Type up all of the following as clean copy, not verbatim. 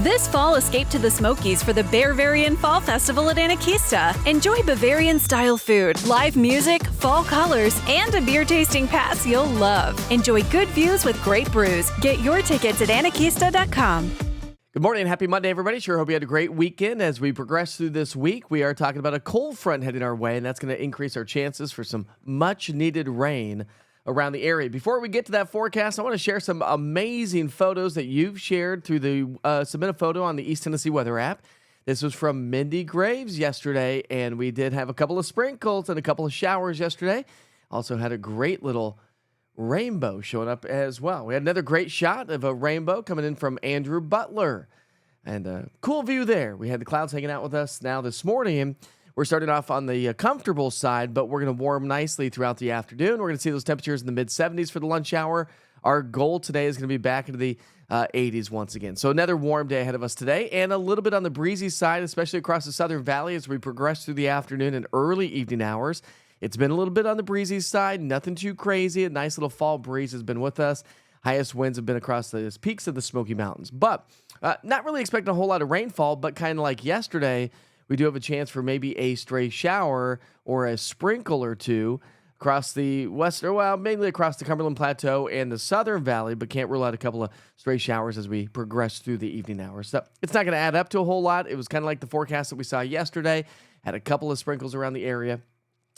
This fall, escape to the Smokies for the Bavarian Fall Festival at Anakista. Enjoy Bavarian-style food, live music, fall colors, and a beer tasting pass you'll love. Enjoy good views with great brews. Get your tickets at anakista.com. Good morning and happy Monday, everybody. Sure hope you had a great weekend. As we progress through this week, we are talking about a cold front heading our way, and that's going to increase our chances for some much-needed rain around the area. Before we get to that forecast, I want to share some amazing photos that you've shared through the Submit a Photo on the East Tennessee Weather app. This was from Mindy Graves yesterday, and we did have a couple of sprinkles and a couple of showers yesterday. Also had a great little rainbow showing up as well. We had another great shot of a rainbow coming in from Andrew Butler. And a cool view there. We had the clouds hanging out with us now this morning. We're starting off on the comfortable side, but we're going to warm nicely throughout the afternoon. We're going to see those temperatures in the mid-70s for the lunch hour. Our goal today is going to be back into the 80s once again. So another warm day ahead of us today, and a little bit on the breezy side, especially across the Southern Valley as we progress through the afternoon and early evening hours. It's been a little bit on the breezy side, nothing too crazy. A nice little fall breeze has been with us. Highest winds have been across the peaks of the Smoky Mountains. But not really expecting a whole lot of rainfall, but kind of like yesterday, we do have a chance for maybe a stray shower or a sprinkle or two across the western, well, mainly across the Cumberland Plateau and the Southern Valley, but can't rule out a couple of stray showers as we progress through the evening hours. So it's not going to add up to a whole lot. It was kind of like the forecast that we saw yesterday. Had a couple of sprinkles around the area,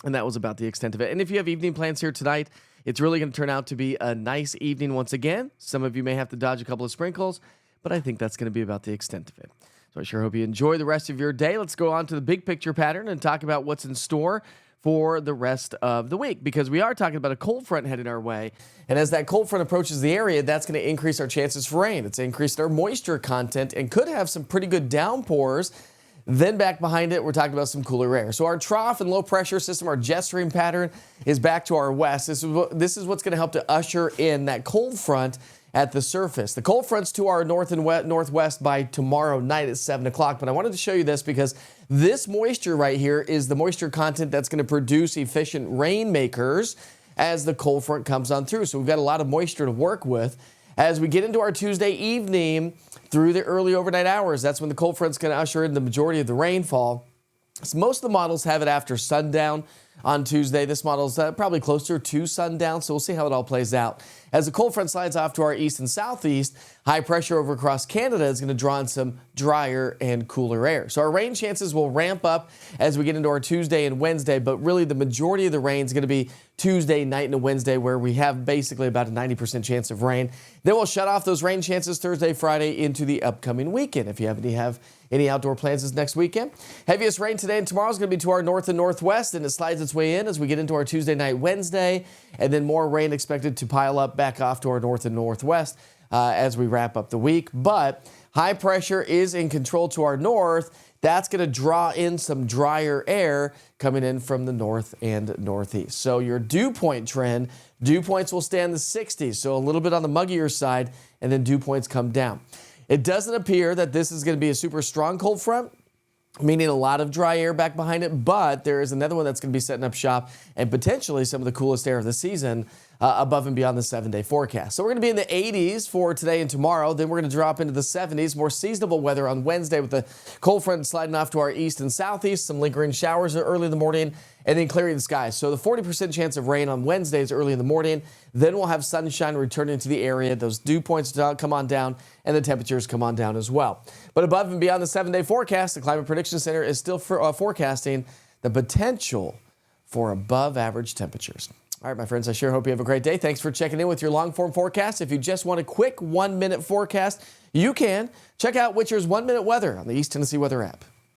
and that was about the extent of it. And if you have evening plans here tonight, it's really going to turn out to be a nice evening once again. Some of you may have to dodge a couple of sprinkles, but I think that's going to be about the extent of it. So I sure hope you enjoy the rest of your day. Let's go on to the big picture pattern and talk about what's in store for the rest of the week, because we are talking about a cold front heading our way. And as that cold front approaches the area, that's going to increase our chances for rain. It's increased our moisture content and could have some pretty good downpours. Then back behind it, we're talking about some cooler air. So our trough and low pressure system, our jet stream pattern, is back to our west. This is what's going to help to usher in that cold front at the surface. The cold front's to our north and northwest by tomorrow night at 7 o'clock. But I wanted to show you this because this moisture right here is the moisture content that's going to produce efficient rainmakers as the cold front comes on through. So we've got a lot of moisture to work with. As we get into our Tuesday evening through the early overnight hours, that's when the cold front's going to usher in the majority of the rainfall. So most of the models have it after sundown on Tuesday. This model's probably closer to sundown, so we'll see how it all plays out. As the cold front slides off to our east and southeast, high pressure over across Canada is going to draw in some drier and cooler air. So our rain chances will ramp up as we get into our Tuesday and Wednesday, but really the majority of the rain is going to be Tuesday night and Wednesday, where we have basically about a 90% chance of rain. Then we'll shut off those rain chances Thursday, Friday into the upcoming weekend. If you have any outdoor plans this next weekend. Heaviest rain today and tomorrow is going to be to our north and northwest, and it slides its way in as we get into our Tuesday night, Wednesday, and then more rain expected to pile up back off to our north and northwest as we wrap up the week. But high pressure is in control to our north. That's going to draw in some drier air coming in from the north and northeast. So your dew point trend, dew points will stay in the 60s, so a little bit on the muggier side, and then dew points come down. It doesn't appear that this is going to be a super strong cold front, meaning a lot of dry air back behind it, but there is another one that's going to be setting up shop and potentially some of the coolest air of the season above and beyond the 7-day forecast. So we're going to be in the 80s for today and tomorrow. Then we're going to drop into the 70s, more seasonable weather on Wednesday with the cold front sliding off to our east and southeast, some lingering showers early in the morning, and then clearing the skies. So the 40% chance of rain on Wednesdays early in the morning. Then we'll have sunshine returning to the area. Those dew points come on down, and the temperatures come on down as well. But above and beyond the 7-day forecast, the Climate Prediction Center is still forecasting the potential for above average temperatures. All right, my friends, I sure hope you have a great day. Thanks for checking in with your long-form forecast. If you just want a quick 1-minute forecast, you can. Check out Witcher's 1-Minute Weather on the East Tennessee Weather app.